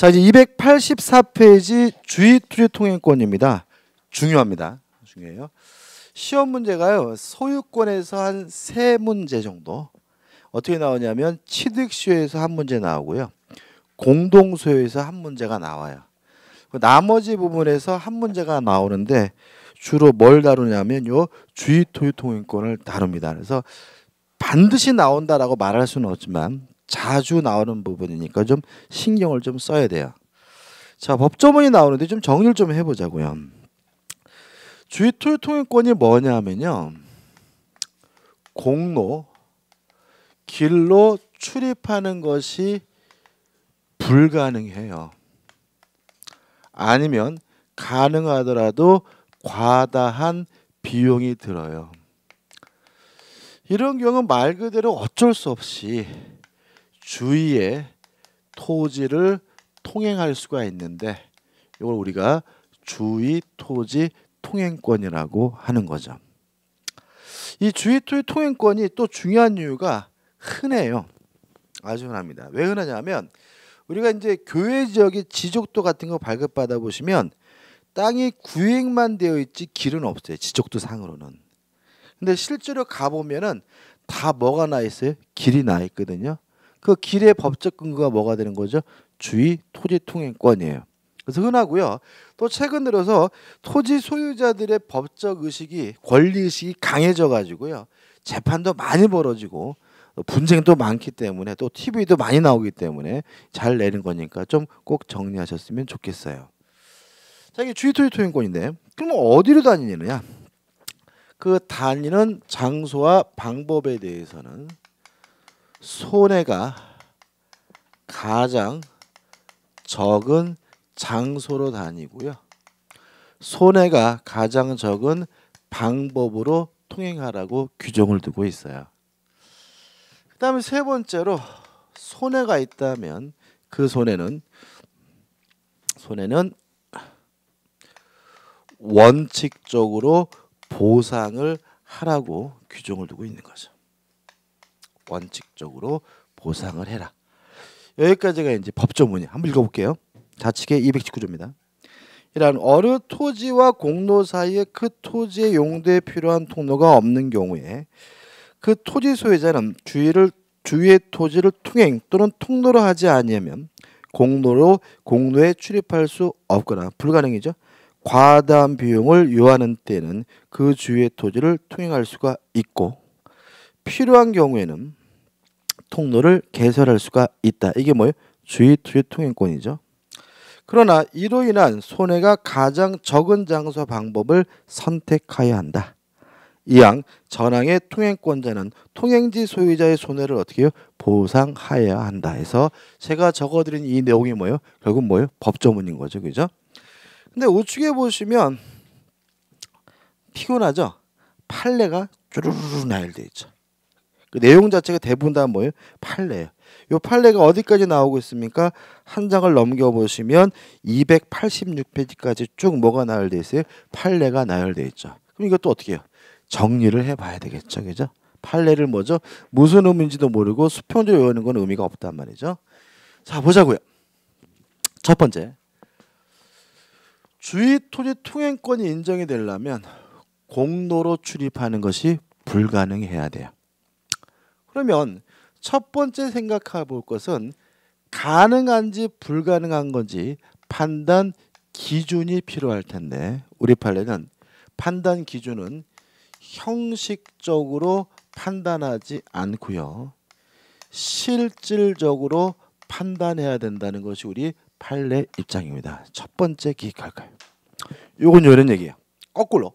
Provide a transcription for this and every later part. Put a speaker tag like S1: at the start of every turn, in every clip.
S1: 자, 이제 284페이지 주의투지통행권입니다. 중요합니다. 중요해요. 시험 문제가요, 소유권에서 한 3문제 정도. 어떻게 나오냐면 취득시효에서 한 문제 나오고요, 공동소유에서 한 문제가 나와요. 나머지 부분에서 한 문제가 나오는데 주로 뭘 다루냐면 요 주의투지통행권을 다룹니다. 그래서 반드시 나온다라고 말할 수는 없지만 자주 나오는 부분이니까 좀 신경을 좀 써야 돼요. 자, 법조문이 나오는데 좀 정리를 좀 해보자고요. 주의투지통행권이 뭐냐면요, 공로, 길로 출입하는 것이 불가능해요. 아니면 가능하더라도 과다한 비용이 들어요. 이런 경우는 말 그대로 어쩔 수 없이 주위의 토지를 통행할 수가 있는데 이걸 우리가 주의토지 통행권이라고 하는 거죠. 이 주의토지 통행권이 또 중요한 이유가 흔해요. 아주 흔합니다. 왜 흔하냐면 우리가 이제 교외 지역의 지적도 같은 거 발급받아 보시면 땅이 구획만 되어 있지 길은 없어요. 지적도 상으로는. 근데 실제로 가보면은 다 뭐가 나 있어요? 길이 나 있거든요. 그 길의 법적 근거가 뭐가 되는 거죠? 주의토지통행권이에요. 그래서 흔하고요. 또 최근 들어서 토지 소유자들의 법적 의식이, 권리 의식이 강해져 가지고요, 재판도 많이 벌어지고 분쟁도 많기 때문에 또 TV도 많이 나오기 때문에 잘 내는 거니까 좀 꼭 정리하셨으면 좋겠어요. 자, 이게 주의토지통행권인데 그럼 어디로 다니느냐? 그 다니는 장소와 방법에 대해서는 손해가 가장 적은 장소로 다니고요, 손해가 가장 적은 방법으로 통행하라고 규정을 두고 있어요. 그 다음에 세 번째로, 손해가 있다면 그 손해는 원칙적으로 보상을 하라고 규정을 두고 있는 거죠. 원칙적으로 보상을 해라. 여기까지가 이제 법조문이. 한번 읽어볼게요. 자칙의 219조입니다. 이러한 어느 토지와 공로 사이에 그 토지의 용도에 필요한 통로가 없는 경우에 그 토지 소유자는 주위의 토지를 통행 또는 통로로 하지 아니하면 공로에 출입할 수 없거나 불가능이죠. 과다한 비용을 요하는 때는 그 주위의 토지를 통행할 수가 있고 필요한 경우에는 통로를 개설할 수가 있다. 이게 뭐예요? 주의투지 통행권이죠. 그러나 이로 인한 손해가 가장 적은 장소 방법을 선택하여야 한다. 이왕 전항의 통행권자는 통행지 소유자의 손해를 어떻게 해요? 보상하여야 한다 해서 제가 적어드린 이 내용이 뭐예요? 결국 뭐예요? 법조문인 거죠. 그죠? 근데 우측에 보시면 피곤하죠? 판례가 쭈루루루 나열되어 있죠. 그 내용 자체가 대부분 다 뭐예요? 판례예요. 이 판례가 어디까지 나오고 있습니까? 한 장을 넘겨보시면 286페이지까지 쭉 뭐가 나열되어 있어요? 판례가 나열되어 있죠. 그럼 이것도 어떻게 해요? 정리를 해봐야 되겠죠. 그죠? 판례를 뭐죠? 무슨 의미인지도 모르고 수평적으로 외우는 건 의미가 없단 말이죠. 자, 보자고요. 첫 번째, 주의토지 통행권이 인정이 되려면 공로로 출입하는 것이 불가능해야 돼요. 그러면 첫 번째 생각해 볼 것은 가능한지 불가능한 건지 판단 기준이 필요할 텐데 우리 판례는 판단 기준은 형식적으로 판단하지 않고요, 실질적으로 판단해야 된다는 것이 우리 판례 입장입니다. 첫 번째 기억할까요? 요건 이런 얘기예요. 거꾸로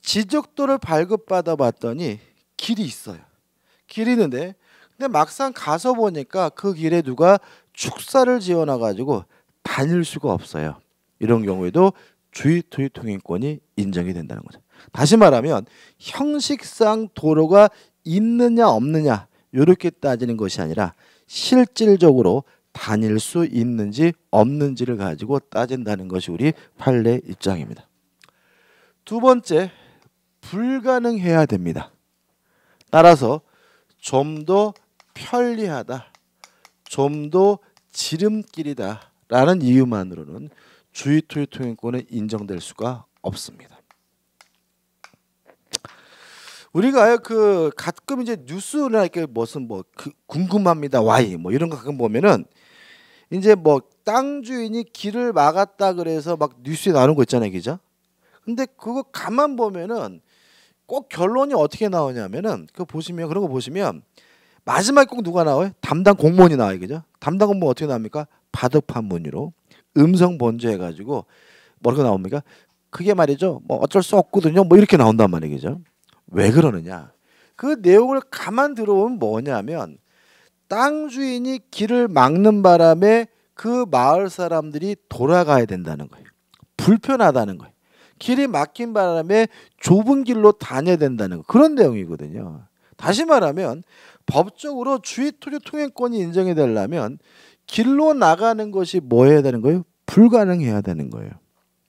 S1: 지적도를 발급받아 봤더니 길이 있어요. 길이 있는데 근데 막상 가서 보니까 그 길에 누가 축사를 지어놔 가지고 다닐 수가 없어요. 이런 경우에도 주의투지 통행권이 인정이 된다는 거죠. 다시 말하면 형식상 도로가 있느냐 없느냐 이렇게 따지는 것이 아니라 실질적으로 다닐 수 있는지 없는지를 가지고 따진다는 것이 우리 판례 입장입니다. 두 번째, 불가능해야 됩니다. 따라서 좀 더 편리하다, 좀 더 지름길이다, 라는 이유만으로는 주의 토지 통행권은 인정될 수가 없습니다. 우리가 그 가끔 이제 뉴스나 이렇게 무슨 뭐 궁금합니다 Y 뭐 이런 거 가끔 보면은 이제 뭐 땅 주인이 길을 막았다 그래서 막 뉴스에 나오는 거 있잖아요, 그죠? 근데 그거 가만 보면은 꼭 결론이 어떻게 나오냐면은 그거 보시면 그런 거 보시면 마지막에 꼭 누가 나와요? 담당 공무원이 나와요, 그죠? 담당 공무원 어떻게 나옵니까? 바둑판 문의로 음성 번주해가지고 뭐라고 나옵니까? 그게 말이죠. 뭐 어쩔 수 없거든요. 뭐 이렇게 나온단 말이죠. 왜 그러느냐? 그 내용을 가만 들어보면 뭐냐면 땅 주인이 길을 막는 바람에 그 마을 사람들이 돌아가야 된다는 거예요. 불편하다는 거예요. 길이 막힌 바람에 좁은 길로 다녀야 된다는 거. 그런 내용이거든요. 다시 말하면 법적으로 주의 토지 통행권이 인정이 되려면 길로 나가는 것이 뭐 해야 되는 거예요? 불가능해야 되는 거예요.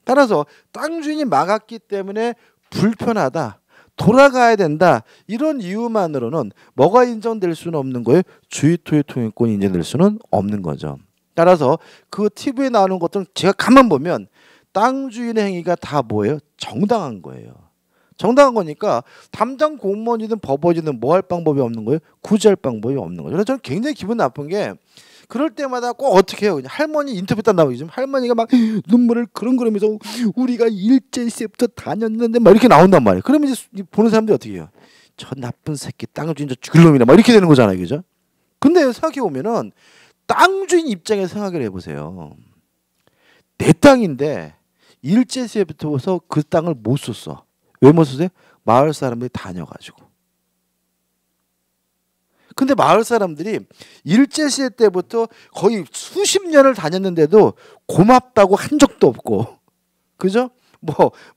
S1: 따라서 땅 주인이 막았기 때문에 불편하다. 돌아가야 된다. 이런 이유만으로는 뭐가 인정될 수는 없는 거예요? 주의 토지 통행권이 인정될 수는 없는 거죠. 따라서 그 TV에 나오는 것들은 제가 가만 보면 땅 주인의 행위가 다 뭐예요? 정당한 거예요. 정당한 거니까 담당 공무원이든 법원이든 뭐 할 방법이 없는 거예요? 구제할 방법이 없는 거죠. 그래서 저는 굉장히 기분 나쁜 게 그럴 때마다 꼭 어떻게 해요? 그냥 할머니 인터뷰 딱 나오죠. 할머니가 막 눈물을 그렁그러면서 우리가 일제시대부터 다녔는데 막 이렇게 나온단 말이에요. 그러면 이제 보는 사람들이 어떻게 해요? 저 나쁜 새끼 땅 주인 저 죽일 놈이다 막 이렇게 되는 거잖아요, 그죠? 근데 생각해 보면은 땅 주인 입장에서 생각을 해보세요. 내 땅인데 일제시대부터 그 땅을 못 썼어. 왜 못 썼어요? 마을 사람들이 다녀가지고. 근데 마을 사람들이 일제시대 때부터 거의 수십 년을 다녔는데도 고맙다고 한 적도 없고, 그죠?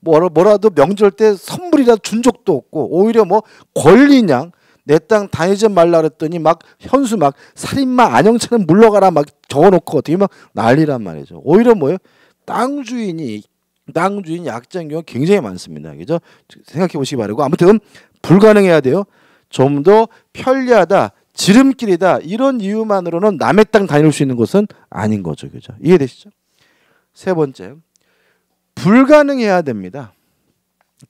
S1: 뭐라도 명절 때 선물이라도 준 적도 없고, 오히려 뭐 권리냥 내 땅 다니지 말라 그랬더니 막 현수 막 살인마 안영찬은 물러가라 막 적어놓고 어떻게 막 난리란 말이죠. 오히려 뭐예요? 땅 주인 약자인 경우가 굉장히 많습니다. 그죠? 생각해 보시기 바라고. 아무튼 불가능해야 돼요. 좀 더 편리하다, 지름길이다 이런 이유만으로는 남의 땅 다닐 수 있는 것은 아닌 거죠, 그죠? 이해되시죠? 세 번째, 불가능해야 됩니다.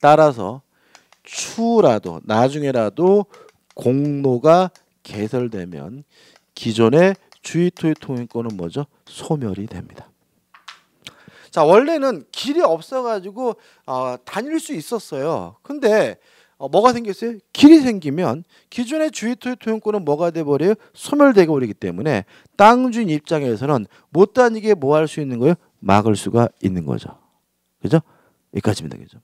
S1: 따라서 추후라도 나중에라도 공로가 개설되면 기존의 주의 토지 통행권은 뭐죠? 소멸이 됩니다. 자, 원래는 길이 없어가지고 다닐 수 있었어요. 근데 뭐가 생겼어요? 길이 생기면 기존의 주의 토지 통행권은 뭐가 돼버려요? 소멸되게 버리기 때문에 땅 주인 입장에서는 못 다니게 뭐 할 수 있는 거예요? 막을 수가 있는 거죠. 그죠? 여기까지입니다. 그죠?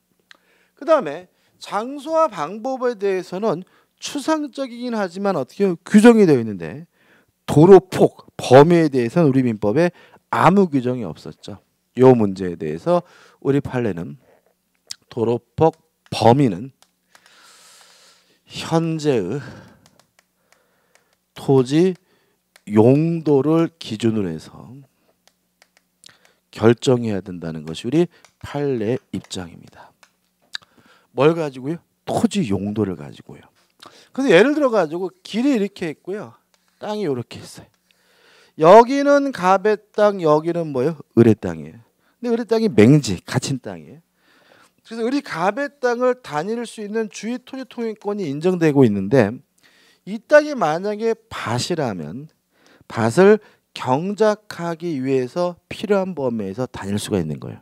S1: 그 다음에 장소와 방법에 대해서는 추상적이긴 하지만 어떻게 규정이 되어 있는데 도로폭 범위에 대해서는 우리 민법에 아무 규정이 없었죠. 이 문제에 대해서 우리 판례는 도로폭 범위는 현재의 토지 용도를 기준으로 해서 결정해야 된다는 것이 우리 판례 입장입니다. 뭘 가지고요? 토지 용도를 가지고요. 그래서 예를 들어 가지고 길이 이렇게 있고요. 땅이 이렇게 있어요. 여기는 갑의 땅, 여기는 뭐예요? 을의 땅이에요. 근데 을의 땅이 맹지, 갇힌 땅이에요. 그래서 을이 갑의 땅을 다닐 수 있는 주의 토지 통행권이 인정되고 있는데 이 땅이 만약에 밭이라면 밭을 경작하기 위해서 필요한 범위에서 다닐 수가 있는 거예요.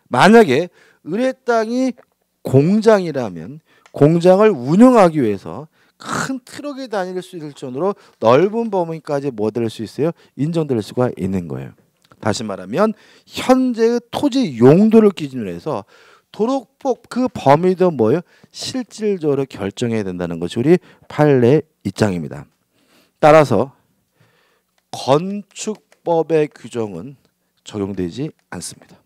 S1: 만약에 을의 땅이 공장이라면 공장을 운영하기 위해서 큰 트럭이 다닐 수 있을 정도로 넓은 범위까지 뭐 될 수 있어요? 인정될 수가 있는 거예요. 다시 말하면 현재의 토지 용도를 기준으로 해서 도로폭 그 범위도 뭐예요? 실질적으로 결정해야 된다는 것이 우리 판례 입장입니다. 따라서 건축법의 규정은 적용되지 않습니다.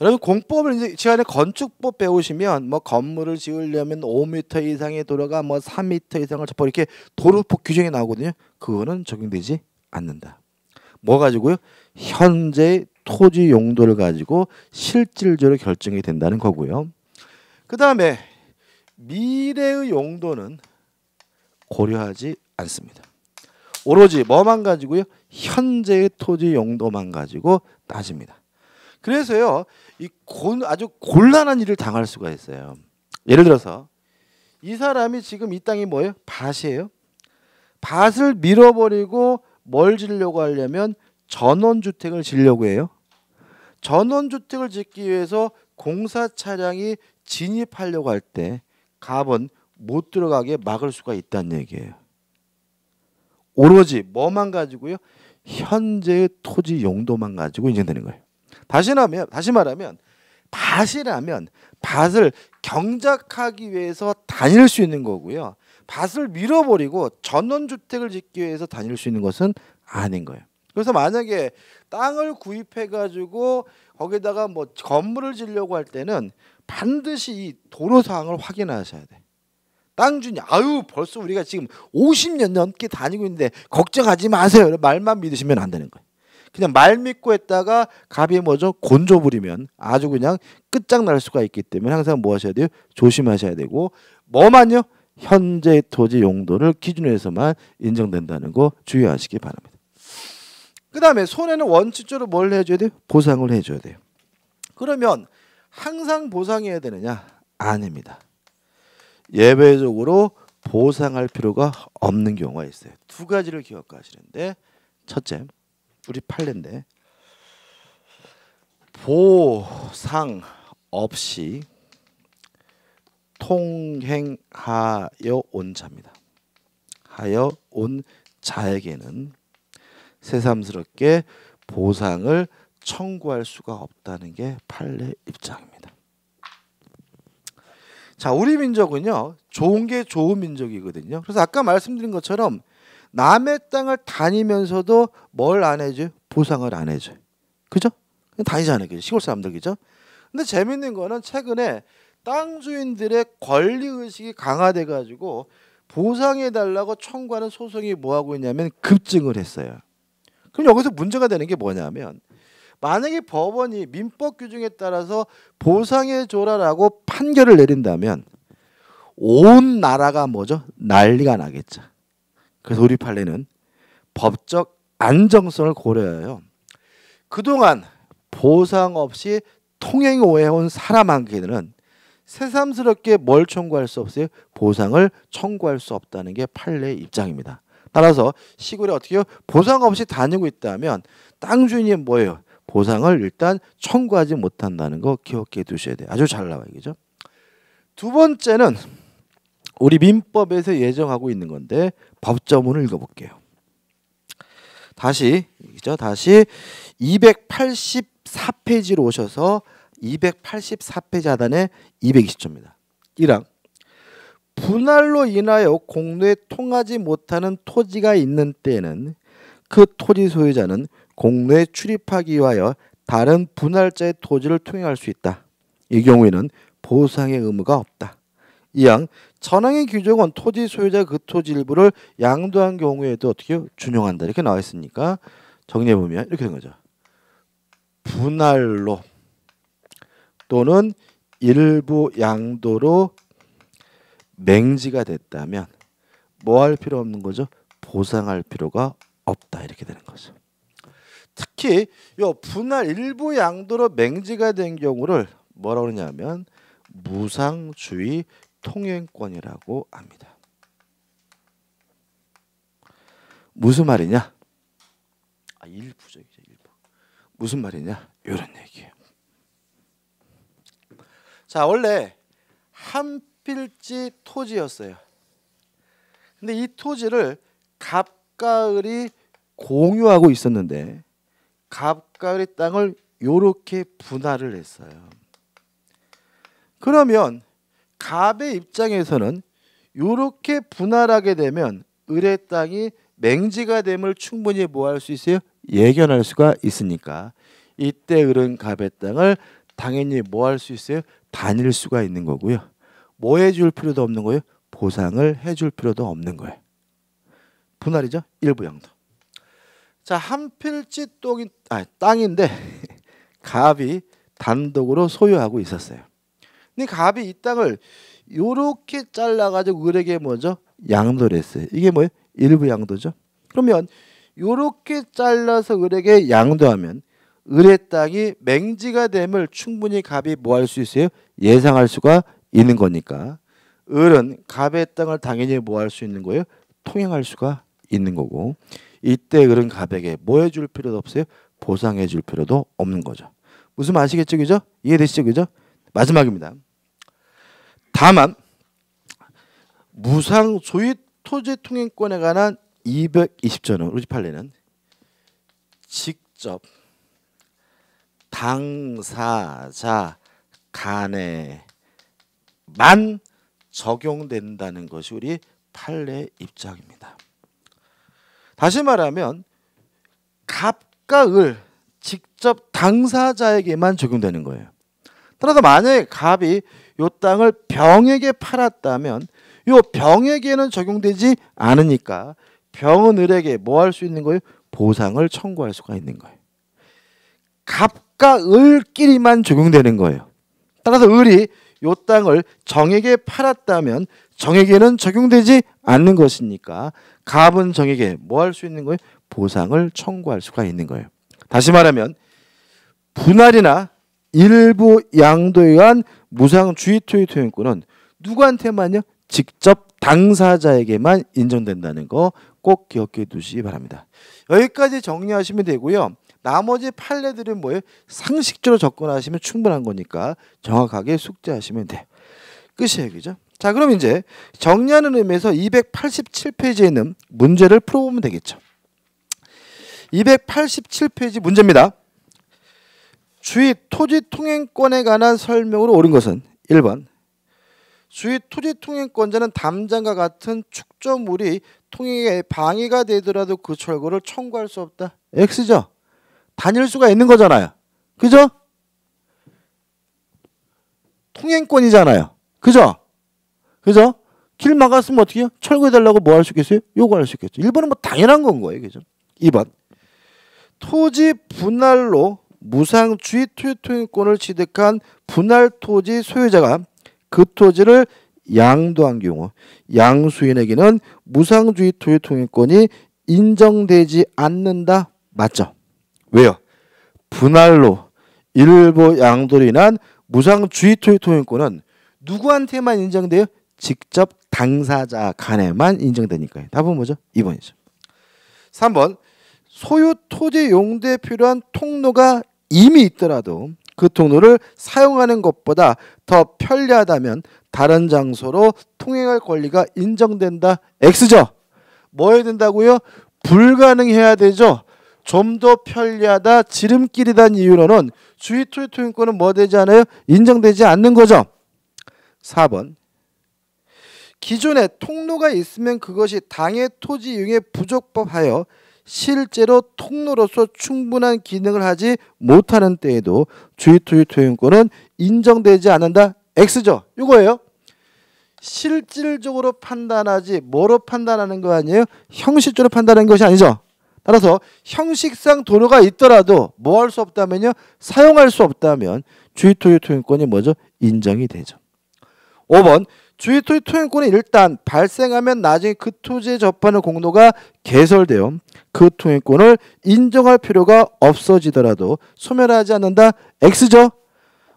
S1: 여러분 공법을 이제 시간에 건축법 배우시면 뭐 건물을 지으려면 5m 이상의 도로가 뭐 3m 이상을 접어 이렇게 도로폭 규정이 나오거든요. 그거는 적용되지 않는다. 뭐 가지고요? 현재 토지 용도를 가지고 실질적으로 결정이 된다는 거고요. 그 다음에 미래의 용도는 고려하지 않습니다. 오로지 뭐만 가지고요? 현재의 토지 용도만 가지고 따집니다. 그래서요, 아주 곤란한 일을 당할 수가 있어요. 예를 들어서 이 사람이 지금 이 땅이 뭐예요? 밭이에요. 밭을 밀어버리고 뭘 지으려고 하려면 전원주택을 지으려고 해요. 전원주택을 짓기 위해서 공사 차량이 진입하려고 할 때 갑은 못 들어가게 막을 수가 있다는 얘기예요. 오로지 뭐만 가지고요? 현재의 토지 용도만 가지고 인정되는 거예요. 다시 말하면 밭이라면 밭을 경작하기 위해서 다닐 수 있는 거고요. 밭을 밀어버리고 전원주택을 짓기 위해서 다닐 수 있는 것은 아닌 거예요. 그래서 만약에 땅을 구입해 가지고 거기다가 뭐 건물을 지으려고 할 때는 반드시 이 도로 사항을 확인하셔야 돼. 땅 주인이 아유 벌써 우리가 지금 50년 넘게 다니고 있는데 걱정하지 마세요. 말만 믿으시면 안 되는 거예요. 그냥 말 믿고 했다가 갑이 뭐죠? 곤조 부리면 아주 그냥 끝장날 수가 있기 때문에 항상 뭐 하셔야 돼요? 조심하셔야 되고 뭐만요? 현재 토지 용도를 기준으로 해서만 인정된다는 거 주의하시기 바랍니다. 그 다음에 손해는 원칙적으로 뭘 해줘야 돼요? 보상을 해줘야 돼요. 그러면 항상 보상해야 되느냐? 아닙니다. 예외적으로 보상할 필요가 없는 경우가 있어요. 두 가지를 기억하시는데 첫째, 우리 판례인데 보상 없이 통행하여 온 자입니다. 하여 온 자에게는 새삼스럽게 보상을 청구할 수가 없다는 게 판례 입장입니다. 자, 우리 민족은요, 좋은 게 좋은 민족이거든요. 그래서 아까 말씀드린 것처럼 남의 땅을 다니면서도 뭘 안 해줘요? 보상을 안 해줘요. 그죠? 그냥 다니잖아요. 그죠? 시골 사람들, 그죠? 근데 재밌는 거는 최근에 땅 주인들의 권리 의식이 강화돼 가지고 보상해 달라고 청구하는 소송이 뭐 하고 있냐면 급증을 했어요. 그럼 여기서 문제가 되는 게 뭐냐면 만약에 법원이 민법 규정에 따라서 보상해 줘라라고 판결을 내린다면 온 나라가 뭐죠? 난리가 나겠죠. 그래서 우리 판례는 법적 안정성을 고려해요. 그동안 보상 없이 통행오해온 사람한테는 새삼스럽게 뭘 청구할 수 없어요? 보상을 청구할 수 없다는 게 판례의 입장입니다. 따라서 시골에 어떻게 해요? 보상 없이 다니고 있다면 땅 주인이 뭐예요? 보상을 일단 청구하지 못한다는 거 기억해 두셔야 돼요. 아주 잘 나와요. 그죠? 두 번째는 우리 민법에서 예정하고 있는 건데 법조문을 읽어볼게요. 다시 284페이지로 오셔서 284페이지 하단에 220조입니다. 1항 분할로 인하여 공로에 통하지 못하는 토지가 있는 때에는 그 토지 소유자는 공로에 출입하기 위하여 다른 분할자의 토지를 통행할 수 있다. 이 경우에는 보상의 의무가 없다. 2항 전항의 규정은 토지 소유자 그 토지 일부를 양도한 경우에도 어떻게 준용한다. 이렇게 나와 있으니까 정리해 보면 이렇게 된 거죠. 분할로 또는 일부 양도로 맹지가 됐다면 뭐 할 필요 없는 거죠? 보상할 필요가 없다. 이렇게 되는 거죠. 특히 요 분할 일부 양도로 맹지가 된 경우를 뭐라고 그러냐면 무상주의 통행권이라고 합니다. 무슨 말이냐? 일부죠. 일부. 무슨 말이냐? 이런 얘기예요. 자, 원래 한 필지 토지였어요. 근데 이 토지를 갑가을이 공유하고 있었는데 갑가을의 땅을 요렇게 분할을 했어요. 그러면 갑의 입장에서는 요렇게 분할하게 되면 을의 땅이 맹지가 됨을 충분히 뭐 할 수 있어요? 예견할 수가 있으니까 이때 을은 갑의 땅을 당연히 뭐 할 수 있어요? 다닐 수가 있는 거고요. 뭐 해줄 필요도 없는 거예요? 보상을 해줄 필요도 없는 거예요. 분할이죠? 일부 양도. 자, 한 필지 땅인데 갑이 단독으로 소유하고 있었어요. 근데 갑이 이 땅을 요렇게 잘라가지고 을에게 뭐죠? 양도를 했어요. 이게 뭐예요? 일부 양도죠. 그러면 요렇게 잘라서 을에게 양도하면 을의 땅이 맹지가 됨을 충분히 갑이 뭐 할 수 있어요? 예상할 수가 있는 거니까 을은 갑의 땅을 당연히 뭐 할 수 있는 거예요? 통행할 수가 있는 거고 이때 을은 갑에게 뭐 해줄 필요도 없어요? 보상해 줄 필요도 없는 거죠. 무슨 말 아시겠죠? 그죠? 이해되시죠? 그죠? 마지막입니다. 다만 무상 소유 토지 통행권에 관한 220조는 우리 판례는 직접 당사자 간에만 적용된다는 것이 우리 판례 입장입니다. 다시 말하면 갑과 을 직접 당사자에게만 적용되는 거예요. 따라서 만약에 갑이 요 땅을 병에게 팔았다면 요 병에게는 적용되지 않으니까 병은 을에게 뭐 할 수 있는 거예요? 보상을 청구할 수가 있는 거예요. 갑과 을끼리만 적용되는 거예요. 따라서 을이 요 땅을 정에게 팔았다면 정에게는 적용되지 않는 것이니까 갑은 정에게 뭐 할 수 있는 거예요? 보상을 청구할 수가 있는 거예요. 다시 말하면 분할이나 일부 양도에 의한 무상 주의 토지 통행권은 누구한테만요? 직접 당사자에게만 인정된다는 거 꼭 기억해 두시기 바랍니다. 여기까지 정리하시면 되고요. 나머지 판례들은 뭐예요? 상식적으로 접근하시면 충분한 거니까 정확하게 숙지하시면 돼요. 끝이에요. 그죠? 자, 그럼 이제 정리하는 의미에서 287페이지에 있는 문제를 풀어보면 되겠죠. 287페이지 문제입니다. 주의 토지 통행권에 관한 설명으로 옳은 것은 1번 주의 토지 통행권자는 담장과 같은 축조물이 통행에 방해가 되더라도 그 철거를 청구할 수 없다. X죠. 다닐 수가 있는 거잖아요. 그죠? 통행권이잖아요. 그죠? 그죠? 길 막았으면 어떻게 해요? 철거해달라고 뭐 할 수 있겠어요? 요구할 수 있겠죠. 1번은 뭐 당연한 건 거예요. 그죠? 2번 토지 분할로 무상 주의 토지 통행권을 취득한 분할 토지 소유자가 그 토지를 양도한 경우 양수인에게는 무상 주의 토지 통행권이 인정되지 않는다. 맞죠? 왜요? 분할로 일부 양도로 인한 무상 주의 토지 통행권은 누구한테만 인정돼요? 직접 당사자 간에만 인정되니까요. 답은 뭐죠? 2번이죠. 3번 소유 토지 용도에 필요한 통로가 이미 있더라도 그 통로를 사용하는 것보다 더 편리하다면 다른 장소로 통행할 권리가 인정된다. X죠. 뭐 해야 된다고요? 불가능해야 되죠. 좀 더 편리하다, 지름길이란 이유로는 주의 토지 통행권은 뭐 되지 않아요? 인정되지 않는 거죠. 4번 기존에 통로가 있으면 그것이 당의 토지 이용에 부적법하여 실제로 통로로서 충분한 기능을 하지 못하는 때에도 주의 토지 통행권은 인정되지 않는다. X죠. 이거예요. 실질적으로 판단하지 뭐로 판단하는 거 아니에요? 형식적으로 판단하는 것이 아니죠. 따라서 형식상 도로가 있더라도 뭐 할 수 없다면요? 사용할 수 없다면 주의 토지 통행권이 뭐죠? 인정이 되죠. 5번 주의 토지 통행권이 일단 발생하면 나중에 그 토지에 접하는 공로가 개설되어 그 통행권을 인정할 필요가 없어지더라도 소멸하지 않는다. X죠.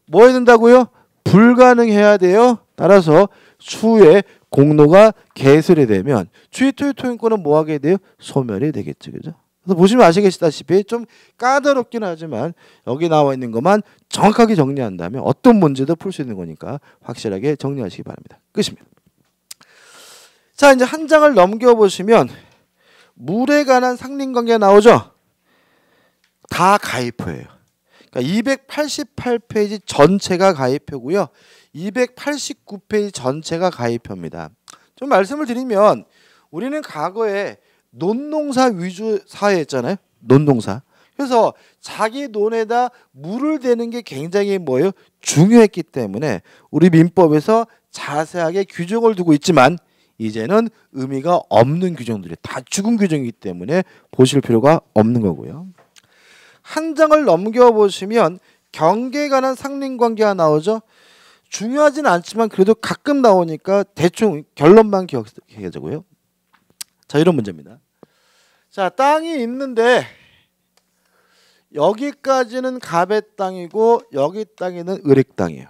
S1: 뭐 해야 된다고요? 불가능해야 돼요. 따라서 추후에 공로가 개설이 되면 주의 토지 통행권은 뭐 하게 돼요? 소멸이 되겠죠. 그죠? 그래서 보시면 아시겠다시피 좀 까다롭긴 하지만 여기 나와 있는 것만 정확하게 정리한다면 어떤 문제도 풀 수 있는 거니까 확실하게 정리하시기 바랍니다. 끝입니다. 자, 이제 한 장을 넘겨보시면 물에 관한 상린관계가 나오죠. 다 가입표예요. 그러니까 288페이지 전체가 가입표고요. 289페이지 전체가 가입표입니다. 좀 말씀을 드리면 우리는 과거에 논농사 위주 사회였잖아요. 논농사. 그래서 자기 논에다 물을 대는 게 굉장히 뭐예요? 중요했기 때문에 우리 민법에서 자세하게 규정을 두고 있지만 이제는 의미가 없는 규정들이 다 죽은 규정이기 때문에 보실 필요가 없는 거고요. 한 장을 넘겨보시면 경계에 관한 상린관계가 나오죠. 중요하진 않지만 그래도 가끔 나오니까 대충 결론만 기억해주고요. 자, 이런 문제입니다. 자, 땅이 있는데 여기까지는 갑의 땅이고 여기 땅에는 을의 땅이에요.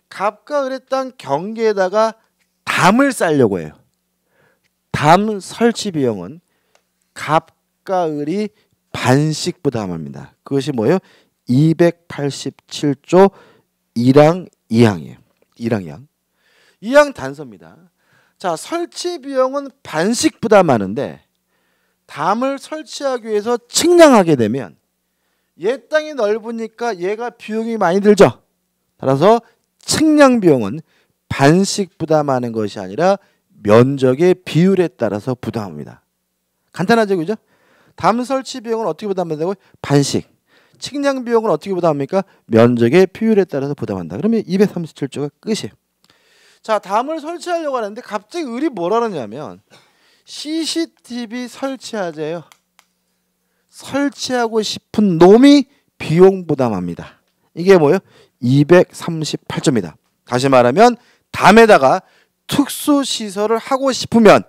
S1: 갑과 을의 땅 경계에다가 담을 쌓으려고 해요. 담 설치 비용은 갑과 을이 반씩 부담합니다. 그것이 뭐예요? 287조 1항 2항이에요. 1항 2항. 2항 단서입니다. 자, 설치 비용은 반씩 부담하는데 담을 설치하기 위해서 측량하게 되면 얘 땅이 넓으니까 얘가 비용이 많이 들죠. 따라서 측량 비용은 반씩 부담하는 것이 아니라 면적의 비율에 따라서 부담합니다. 간단하죠, 그죠? 담 설치 비용은 어떻게 부담한다고? 반씩. 측량 비용은 어떻게 부담합니까? 면적의 비율에 따라서 부담한다. 그러면 237조가 끝이에요. 자, 담을 설치하려고 하는데 갑자기 을이 뭐라 그러냐면 CCTV 설치하재요. 설치하고 싶은 놈이 비용 부담합니다. 이게 뭐예요? 238조입니다. 다시 말하면 담에다가 특수시설을 하고 싶으면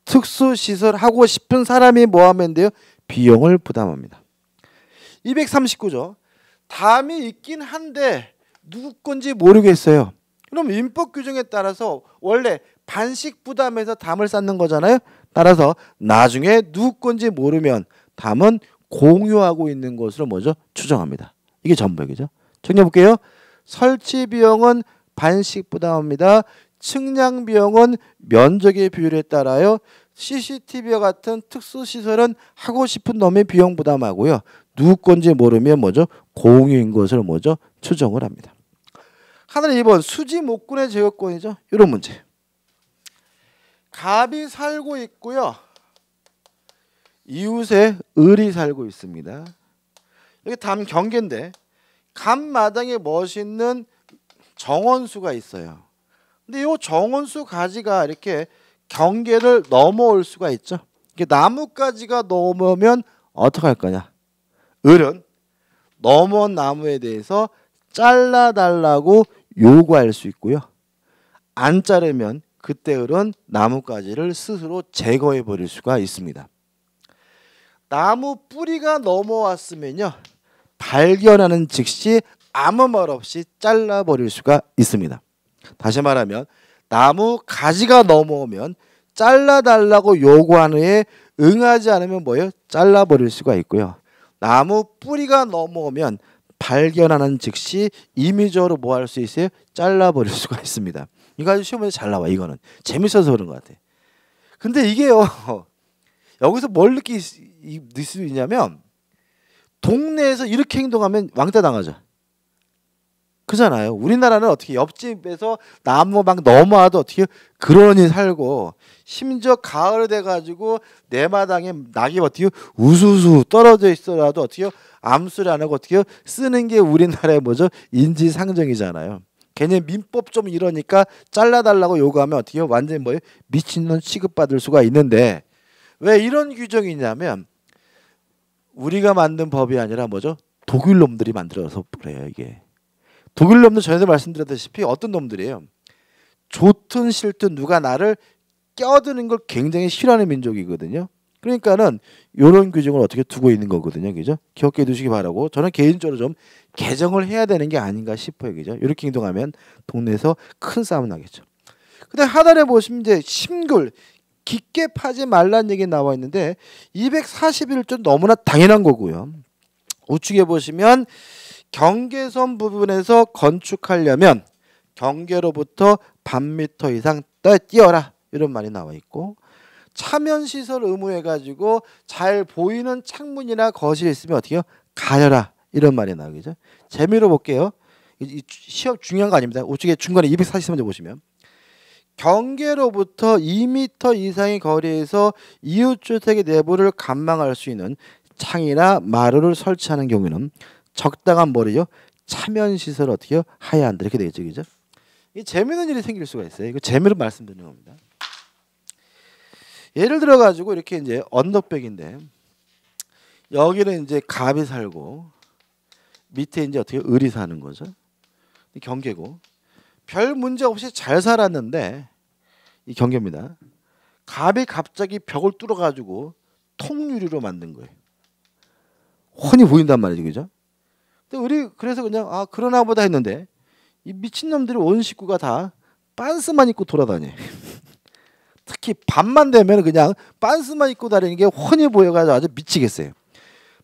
S1: 특수시설 하고 싶은 사람이 뭐 하면 돼요? 비용을 부담합니다. 239조. 담이 있긴 한데 누구 건지 모르겠어요. 그럼 민법 규정에 따라서 원래 반씩 부담해서 담을 쌓는 거잖아요. 따라서 나중에 누구 건지 모르면 담은 공유하고 있는 것으로 뭐죠? 추정합니다. 이게 전부이죠. 정리해 볼게요. 설치 비용은 반씩 부담합니다. 측량 비용은 면적의 비율에 따라요. CCTV와 같은 특수시설은 하고 싶은 놈의 비용 부담하고요. 누구 건지 모르면 뭐죠? 공유인 것으로 뭐죠? 추정을 합니다. 하나는 2번 수지 목군의 제거권이죠. 이런 문제. 갑이 살고 있고요. 이웃에 을이 살고 있습니다. 여기 담 경계인데 갑 마당에 멋있는 정원수가 있어요. 근데 이 정원수 가지가 이렇게 경계를 넘어올 수가 있죠. 이게 나무가지가 넘어오면 어떻게 할 거냐? 을은 넘어온 나무에 대해서 잘라달라고 요구할 수 있고요. 안 자르면 그때 을은 나무가지를 스스로 제거해 버릴 수가 있습니다. 나무 뿌리가 넘어왔으면요. 발견하는 즉시 아무 말 없이 잘라버릴 수가 있습니다. 다시 말하면 나무 가지가 넘어오면 잘라달라고 요구하는 에 응하지 않으면 뭐예요? 잘라버릴 수가 있고요. 나무 뿌리가 넘어오면 발견하는 즉시 임의적으로 뭐 할 수 있어요? 잘라버릴 수가 있습니다. 이거 아주 시험에서 잘 나와. 이거는 재밌어서 그런 것 같아. 근데 이게요. 여기서 뭘 느낄 수 있냐면 동네에서 이렇게 행동하면 왕따 당하죠. 그잖아요. 우리나라는 어떻게 옆집에서 나무 막 넘어와도 어떻게 그러니 살고 심지어 가을 돼가지고 내 마당에 낙이 어떻게 우수수 떨어져 있어라도 어떻게 암수를 안 하고 어떻게 쓰는 게 우리나라의 뭐죠? 인지상정이잖아요. 걔네 민법 좀 이러니까 잘라달라고 요구하면 어떻게 완전히 뭐예요? 미친놈 취급받을 수가 있는데 왜 이런 규정이 있냐면 우리가 만든 법이 아니라 뭐죠? 독일 놈들이 만들어서 그래요. 이게 독일 놈들 전에도 말씀드렸다시피 어떤 놈들이에요? 좋든 싫든 누가 나를 껴드는 걸 굉장히 싫어하는 민족이거든요. 그러니까는 이런 규정을 어떻게 두고 있는 거거든요. 그죠? 기억해 두시기 바라고 저는 개인적으로 좀 개정을 해야 되는 게 아닌가 싶어요. 그죠? 이렇게 행동하면 동네에서 큰 싸움 나겠죠. 근데 하단에 보시면 이제 심글 깊게 파지 말라는 얘기 나와 있는데 241조 너무나 당연한 거고요. 우측에 보시면 경계선 부분에서 건축하려면 경계로부터 반미터 이상 뛰어라 이런 말이 나와 있고 차면시설 의무해가지고 잘 보이는 창문이나 거실이 있으면 어떻게 해요? 가려라 이런 말이 나오겠죠. 재미로 볼게요. 이 시험 중요한 거 아닙니다. 우측에 중간에 243조 보시면 경계로부터 2m 이상의 거리에서 이웃주택의 내부를 관망할 수 있는 창이나 마루를 설치하는 경우에는 적당한 뭐래요? 차면 시설을 어떻게 해요? 하야 한다 이렇게 되겠죠, 그죠? 이 재미있는 일이 생길 수가 있어요. 이거 재미로 말씀드리는 겁니다. 예를 들어 가지고 이렇게 이제 언덕백인데 여기는 이제 갑이 살고 밑에 이제 어떻게 을이 사는 거죠? 경계고 별 문제 없이 잘 살았는데 이 경계입니다. 갑이 갑자기 벽을 뚫어 가지고 통유리로 만든 거예요. 훤히 보인단 말이죠, 그죠? 근데 우리 그래서 그냥 그러나 보다 했는데 이 미친놈들이 온 식구가 다 빤스만 입고 돌아다녀. 특히 밤만 되면 그냥 빤스만 입고 다니는 게 훤히 보여가지고 아주 미치겠어요.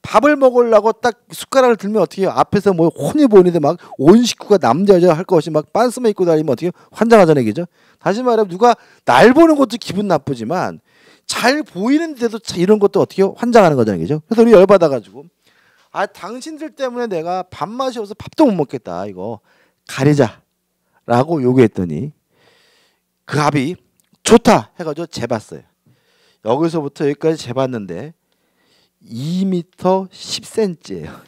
S1: 밥을 먹으려고 딱 숟가락을 들면 어떻게 해요? 앞에서 뭐 훤히 보이는데 막 온 식구가 남자 여자 할 것 없이 막 빤스만 입고 다니면 어떻게 환장하잖아요, 그죠? 다시 말하면 누가 날 보는 것도 기분 나쁘지만 잘 보이는데도 이런 것도 어떻게 해요? 환장하는 거잖아요, 그죠? 그래서 우리 열받아가지고 당신들 때문에 내가 밥맛이 없어서 밥도 못 먹겠다, 이거 가리자라고 요구했더니 그 합이 좋다 해가지고 재봤어요. 여기서부터 여기까지 재봤는데 2m 10cm예요.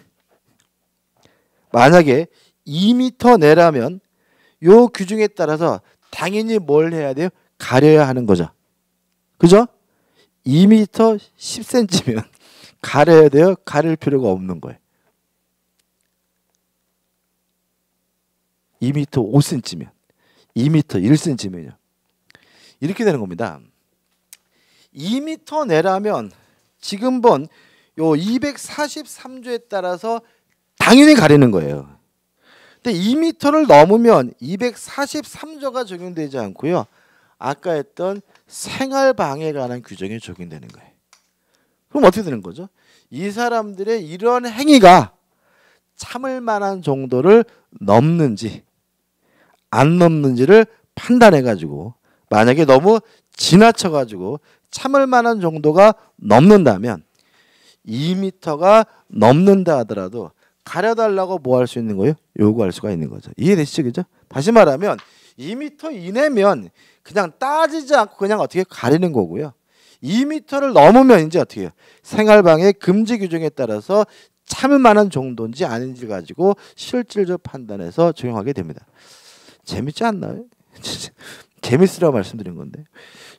S1: 만약에 2m 내라면 요 규정에 따라서 당연히 뭘 해야 돼요? 가려야 하는 거죠. 그죠? 2m 10cm면 가려야 돼요? 가릴 필요가 없는 거예요. 2m 5cm면 2m 1cm면요. 이렇게 되는 겁니다. 2m 내라면 지금 본 요 243조에 따라서 당연히 가리는 거예요. 근데 2m를 넘으면 243조가 적용되지 않고요. 아까 했던 생활방해에 관한 규정이 적용되는 거예요. 그럼 어떻게 되는 거죠? 이 사람들의 이런 행위가 참을 만한 정도를 넘는지 안 넘는지를 판단해 가지고 만약에 너무 지나쳐 가지고 참을 만한 정도가 넘는다면 2m가 넘는다 하더라도 가려달라고 뭐 할 수 있는 거예요? 요구할 수가 있는 거죠. 이해되시죠? 그죠? 다시 말하면 2m 이내면 그냥 따지지 않고 그냥 어떻게 가리는 거고요. 2m를 넘으면 이제 어떻게 해요? 생활방해 금지 규정에 따라서 참을 만한 정도인지 아닌지 가지고 실질적 판단해서 적용하게 됩니다. 재밌지 않나요? 재밌으라고 말씀드린 건데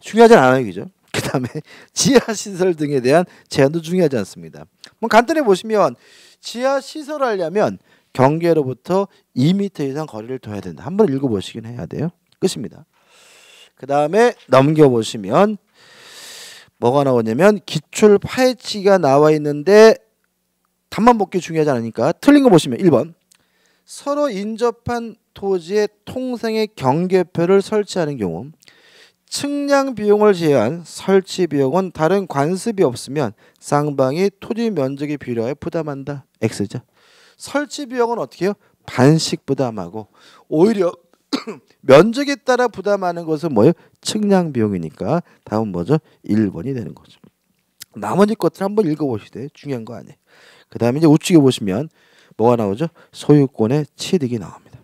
S1: 중요하지 않아요, 그죠? 그 다음에 지하시설 등에 대한 제한도 중요하지 않습니다. 뭐 간단히 보시면 지하시설 하려면 경계로부터 2m 이상 거리를 둬야 된다. 한번 읽어보시긴 해야 돼요. 끝입니다. 그 다음에 넘겨보시면 뭐가 나오냐면 기출 파헤치기가 나와 있는데 답만 복귀 중요하지 않으니까 틀린 거 보시면 1번 서로 인접한 토지의 통생의 경계표를 설치하는 경우 측량 비용을 제한 설치 비용은 다른 관습이 없으면 쌍방이 토지 면적이 필요하여 부담한다. X죠. 설치 비용은 어떻게 해요? 반씩 부담하고 오히려 면적에 따라 부담하는 것은 뭐예요? 측량 비용이니까 다음은 뭐죠? 1번이 되는 거죠. 나머지 것들 한번 읽어보시되 중요한 거 아니에요. 그 다음에 이제 우측에 보시면 뭐가 나오죠? 소유권의 취득이 나옵니다.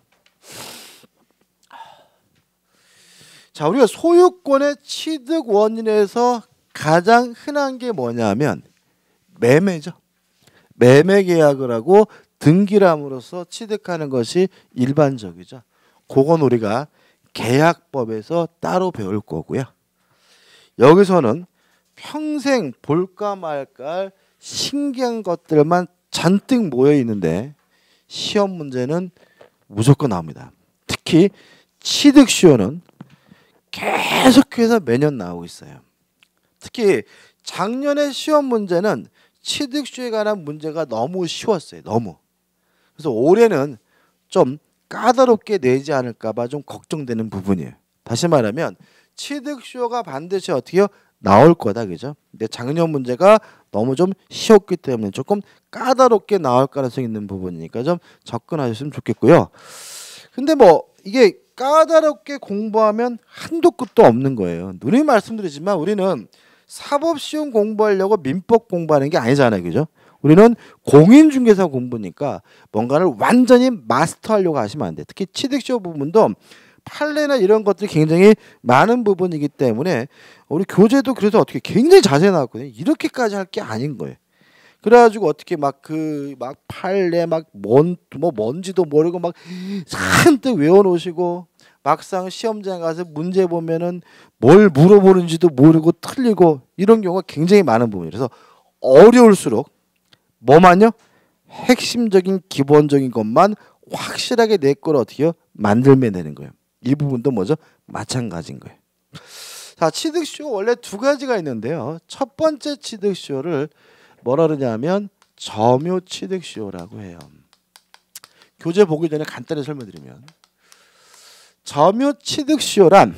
S1: 자, 우리가 소유권의 취득 원인에서 가장 흔한 게 뭐냐면 매매죠. 매매 계약을 하고 등기함으로써 취득하는 것이 일반적이죠. 그건 우리가 계약법에서 따로 배울 거고요. 여기서는 평생 볼까 말까 신기한 것들만 잔뜩 모여 있는데 시험 문제는 무조건 나옵니다. 특히 취득시효는 계속해서 매년 나오고 있어요. 특히 작년에 시험 문제는 취득시효에 관한 문제가 너무 쉬웠어요. 너무. 그래서 올해는 좀 까다롭게 내지 않을까 봐 좀 걱정되는 부분이에요. 다시 말하면 취득시효가 반드시 어떻게 나올 거다, 그죠? 근데 작년 문제가 너무 좀 쉬웠기 때문에 조금 까다롭게 나올 가능성이 있는 부분이니까 좀 접근하셨으면 좋겠고요. 근데 뭐 이게 까다롭게 공부하면 한도 끝도 없는 거예요. 누누이 말씀드리지만 우리는 사법시험 공부하려고 민법 공부하는 게 아니잖아요, 그죠? 우리는 공인중개사 공부니까 뭔가를 완전히 마스터하려고 하시면 안 돼요. 특히 취득시효 부분도 판례나 이런 것들이 굉장히 많은 부분이기 때문에 우리 교재도 그래서 어떻게 굉장히 자세히 나왔거든요. 이렇게까지 할 게 아닌 거예요. 그래가지고 어떻게 막 판례 뭔지도 모르고 막 잔뜩 외워놓으시고 막상 시험장 가서 문제 보면은 뭘 물어보는지도 모르고 틀리고 이런 경우가 굉장히 많은 부분이에요. 그래서 어려울수록 뭐만요? 핵심적인 기본적인 것만 확실하게 내 거를 어떻게 해요? 만들면 되는 거예요. 이 부분도 뭐죠? 마찬가지인 거예요. 자, 취득시효 원래 두 가지가 있는데요. 첫 번째 취득시효를 뭐라 그러냐면 점유 취득시효라고 해요. 교재 보기 전에 간단히 설명드리면 점유 취득시효란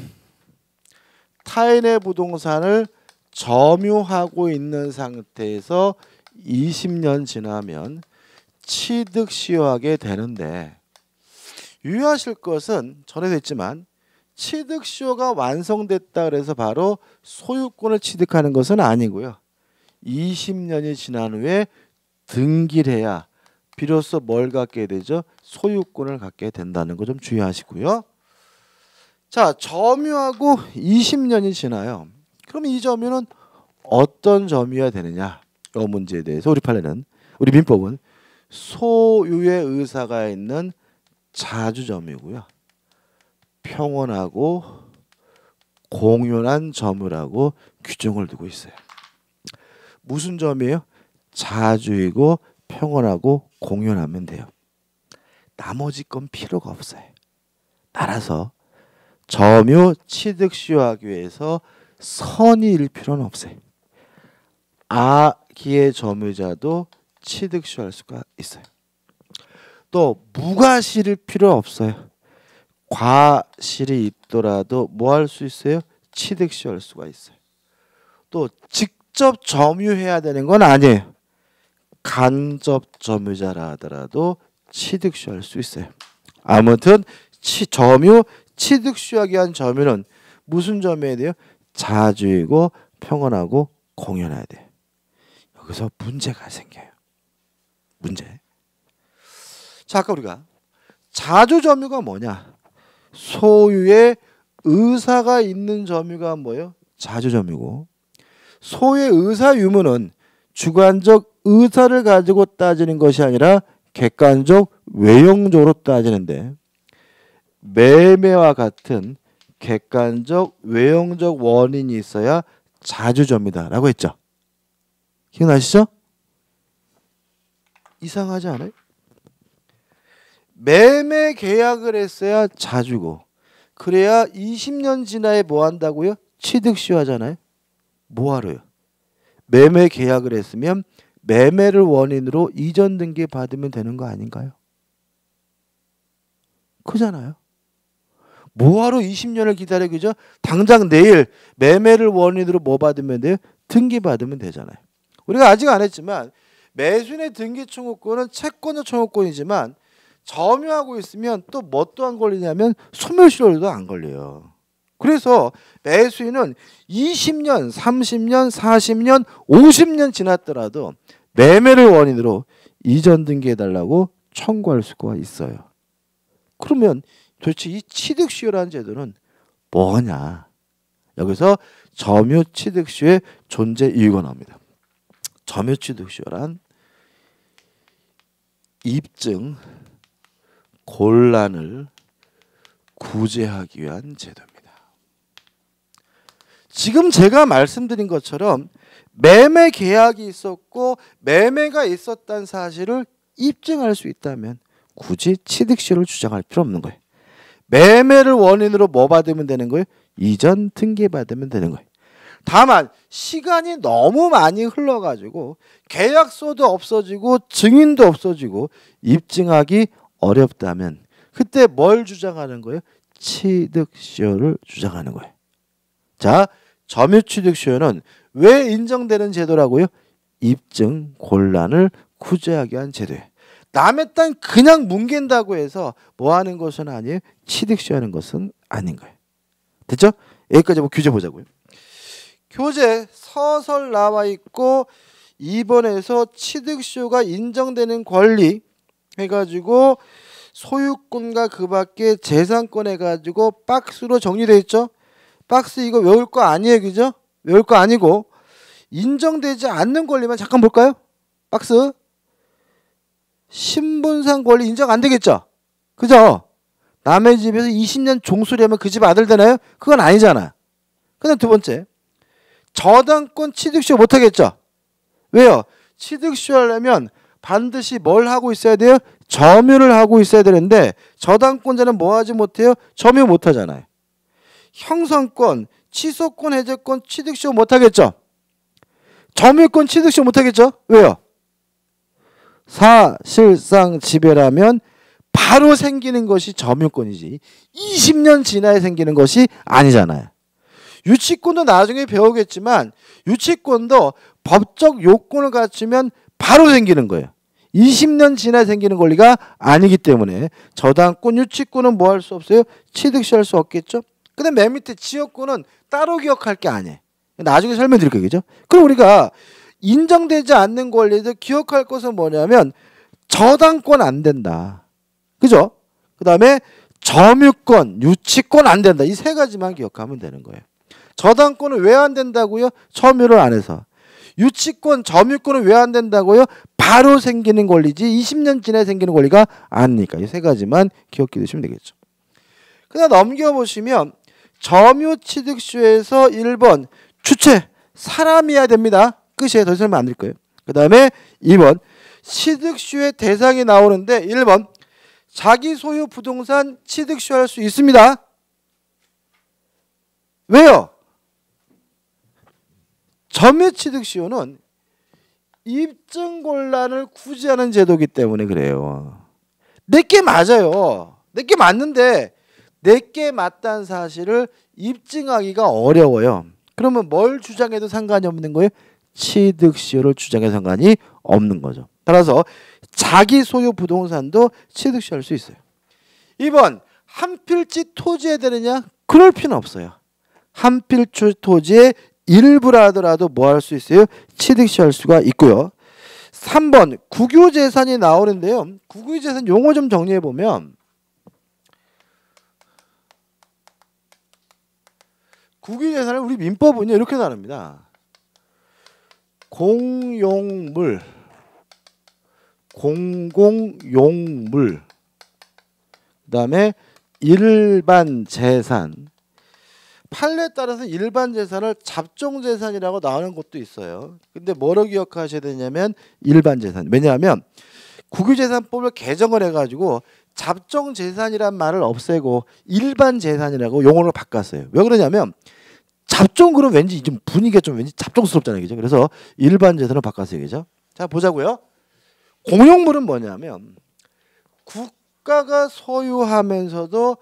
S1: 타인의 부동산을 점유하고 있는 상태에서 20년 지나면 취득시효하게 되는데, 유의하실 것은 전에도 했지만 취득시효가 완성됐다 그래서 바로 소유권을 취득하는 것은 아니고요. 20년이 지난 후에 등기를 해야 비로소 뭘 갖게 되죠? 소유권을 갖게 된다는 거 좀 주의하시고요. 자, 점유하고 20년이 지나요. 그럼 이 점유는 어떤 점유가 되느냐? 이 문제에 대해서 우리 민법은 소유의 의사가 있는 자주점유고요. 평온하고 공연한 점유라고 규정을 두고 있어요. 무슨 점이에요? 자주이고 평온하고 공연하면 돼요. 나머지 건 필요가 없어요. 따라서 점유 취득시효하기 위해서 선의일 필요는 없어요. 악의 점유자도 취득시효할 수가 있어요. 또 무과실일 필요 없어요. 과실이 있더라도 뭐 할 수 있어요? 취득시효할 수가 있어요. 또 직접 점유해야 되는 건 아니에요. 간접 점유자라 하더라도 취득시효할 수 있어요. 아무튼 점유 취득시효하기 위한 점유는 무슨 점유해야 돼요? 자주이고 평온하고 공연해야 돼요. 여기서 문제가 생겨요. 문제. 자, 아까 우리가 자주점유가 뭐냐? 소유의 의사가 있는 점유가 뭐예요? 자주점유고, 소유의 의사 유무는 주관적 의사를 가지고 따지는 것이 아니라 객관적 외형적으로 따지는데, 매매와 같은 객관적 외형적 원인이 있어야 자주점유다라고 했죠. 기억나시죠? 이상하지 않아요? 매매 계약을 했어야 자주고, 그래야 20년 지나에 뭐 한다고요? 취득시효하잖아요. 뭐하러요? 매매 계약을 했으면 매매를 원인으로 이전 등기 받으면 되는 거 아닌가요? 그잖아요. 뭐하러 20년을 기다려, 그죠? 당장 내일 매매를 원인으로 뭐 받으면 돼요? 등기 받으면 되잖아요. 우리가 아직 안 했지만 매수인의 등기 청구권은 채권적 청구권이지만 점유하고 있으면 또 뭐 또한 걸리냐면 소멸시효도 안 걸려요. 그래서 매수인은 20년, 30년, 40년, 50년 지났더라도 매매를 원인으로 이전 등기해달라고 청구할 수가 있어요. 그러면 도대체 이 취득시효라는 제도는 뭐냐? 여기서 점유 취득시효의 존재 이유가 나옵니다. 점유 취득시효란 입증 곤란을 구제하기 위한 제도입니다. 지금 제가 말씀드린 것처럼 매매 계약이 있었고 매매가 있었다는 사실을 입증할 수 있다면 굳이 취득시효를 주장할 필요 없는 거예요. 매매를 원인으로 뭐 받으면 되는 거예요? 이전 등기 받으면 되는 거예요. 다만 시간이 너무 많이 흘러가지고 계약서도 없어지고 증인도 없어지고 입증하기 어렵다면 그때 뭘 주장하는 거예요? 취득시효를 주장하는 거예요. 자, 점유취득시효는 왜 인정되는 제도라고요? 입증 곤란을 구제하기 위한 제도예요. 남의 땅 그냥 뭉갠다고 해서 뭐 하는 것은 아니에요. 취득시효하는 것은 아닌 거예요. 됐죠? 여기까지 규제 보자고요. 교재 서설 나와 있고 2번에서 취득시효가 인정되는 권리 해가지고 소유권과 그 밖에 재산권 해가지고 박스로 정리되어 있죠. 박스 이거 외울 거 아니에요, 그죠? 외울 거 아니고 인정되지 않는 권리만 잠깐 볼까요? 박스 신분상 권리 인정 안 되겠죠? 그죠? 남의 집에서 20년 종소리하면 그 집 아들 되나요? 그건 아니잖아. 그다음 두 번째, 저당권 취득시효 못하겠죠? 왜요? 취득시효 하려면 반드시 뭘 하고 있어야 돼요? 점유를 하고 있어야 되는데 저당권자는 뭐 하지 못해요? 점유 못하잖아요. 형성권 취소권, 해제권 취득시효 못하겠죠. 점유권 취득시효 못하겠죠. 왜요? 사실상 지배라면 바로 생기는 것이 점유권이지 20년 지나야 생기는 것이 아니잖아요. 유치권도 나중에 배우겠지만 유치권도 법적 요건을 갖추면 바로 생기는 거예요. 20년 지나야 생기는 권리가 아니기 때문에 저당권, 유치권은 뭐 할 수 없어요? 취득시할 수 없겠죠. 근데 맨 밑에 지역권은 따로 기억할 게 아니에요. 나중에 설명드릴 거겠죠. 그럼 우리가 인정되지 않는 권리에서 기억할 것은 뭐냐면 저당권 안 된다. 그죠? 그 다음에 점유권, 유치권 안 된다. 이 세 가지만 기억하면 되는 거예요. 저당권은 왜 안 된다고요? 점유를 안 해서. 유치권, 점유권은 왜 안 된다고요? 바로 생기는 권리지 20년 지나야 생기는 권리가 아니니까 이 세 가지만 기억해 두시면 되겠죠. 그다음 넘겨보시면 점유취득시효에서 1번 주체 사람이어야 됩니다. 끝이에요. 더 설명 안 드릴 거예요. 그 다음에 2번 취득시효의 대상이 나오는데 1번 자기 소유 부동산 취득시효할 수 있습니다. 왜요? 점유취득시효는 입증곤란을 구제하는 제도이기 때문에 그래요. 내게 맞아요. 내게 맞는데 내게 맞다는 사실을 입증하기가 어려워요. 그러면 뭘 주장해도 상관이 없는 거예요? 취득시효를 주장해도 상관이 없는 거죠. 따라서 자기 소유 부동산도 취득시효할 수 있어요. 2번 한 필지 토지에 되느냐? 그럴 필요는 없어요. 한 필지 토지의 일부라더라도 뭐 할 수 있어요? 취득시효할 수가 있고요. 3번 국유재산이 나오는데요. 국유재산 용어 좀 정리해 보면 국유재산을 우리 민법은요 이렇게 나눕니다. 공용물, 공공용물, 그 다음에 일반 재산. 판례에 따라서 일반 재산을 잡종 재산이라고 나오는 것도 있어요. 근데 뭐로 기억하셔야 되냐면 일반 재산. 왜냐하면 국유재산법을 개정을 해가지고 잡종 재산이란 말을 없애고 일반 재산이라고 용어를 바꿨어요. 왜 그러냐면 잡종 그럼 왠지 좀 분위기가 좀 왠지 잡종스럽잖아요, 그죠? 그래서 일반 재산으로 바꿨어요, 그죠? 자 보자고요. 공용물은 뭐냐면 국가가 소유하면서도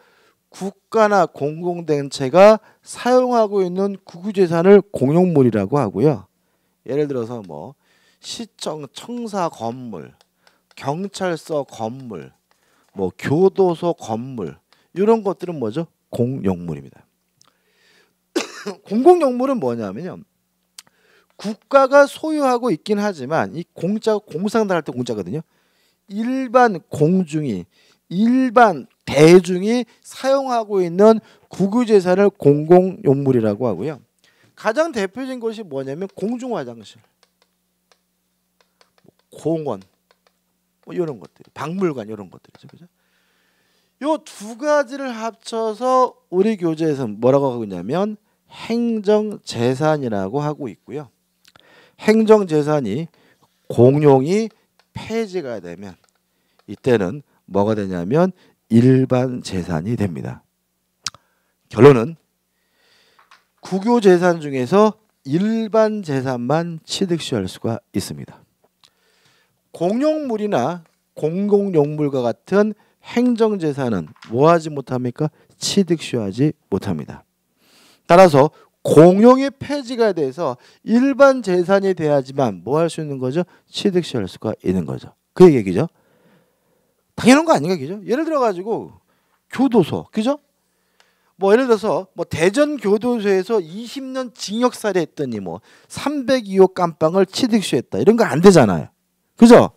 S1: 국가나 공공단체가 사용하고 있는 국유재산을 공용물이라고 하고요. 예를 들어서 뭐 시청, 청사 건물, 경찰서 건물, 뭐 교도소 건물 이런 것들은 뭐죠? 공용물입니다. 공공용물은 뭐냐면요. 국가가 소유하고 있긴 하지만 이 공짜 공상당 할 때 공짜거든요. 일반 공중이 일반 대중이 사용하고 있는 국유재산을 공공용물이라고 하고요. 가장 대표적인 것이 뭐냐면 공중화장실, 공원, 뭐 이런 것들, 박물관 이런 것들이죠, 그죠? 요 두 가지를 합쳐서 우리 교재에서 뭐라고 하고 있냐면 행정재산이라고 하고 있고요. 행정재산이 공용이 폐지가 되면 이때는 뭐가 되냐면 일반 재산이 됩니다. 결론은 국유재산 중에서 일반 재산만 취득시효할 수가 있습니다. 공용물이나 공공용물과 같은 행정재산은 뭐하지 못합니까? 취득시효하지 못합니다. 따라서 공용이 폐지가 돼서 일반 재산이 돼야지만 뭐 할 수 있는 거죠? 취득시효할 수가 있는 거죠. 그 얘기죠. 당연한 거 아닌가, 그죠? 예를 들어 가지고 교도소, 그죠? 뭐 예를 들어서 뭐 대전 교도소에서 20년 징역살이 했더니 뭐 302호 깜빵을 취득시효했다. 이런 거 안 되잖아요. 그죠?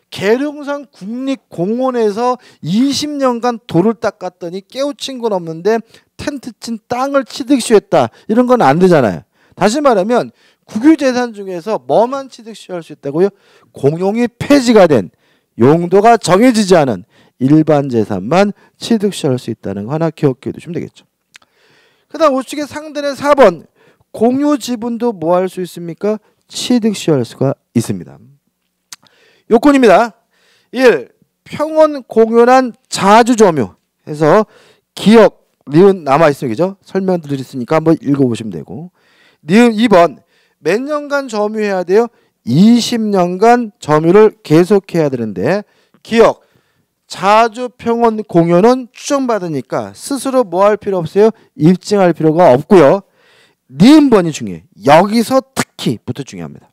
S1: 계룡산 국립공원에서 20년간 돌을 닦았더니 깨우친 건 없는데 텐트 친 땅을 취득시효했다. 이런 건 안 되잖아요. 다시 말하면 국유재산 중에서 뭐만 취득시효할 수 있다고요? 공용이 폐지가 된 용도가 정해지지 않은 일반 재산만 취득시효할 수 있다는 거 하나 기억해 두시면 되겠죠. 그 다음 우측에 상단의 4번 공유 지분도 뭐 할 수 있습니까? 취득시효할 수가 있습니다. 요건입니다. 1. 평원 공연한 자주점유 해서 기업 니은 남아있어요. 그죠? 설명드렸으니까 한번 읽어보시면 되고. 니은 2번 몇 년간 점유해야 돼요? 20년간 점유를 계속해야 되는데 기억 자주평원 공여는 추정받으니까 스스로 뭐 할 필요 없어요? 입증할 필요가 없고요. 니은번이 중요해요. 여기서 특히부터 중요합니다.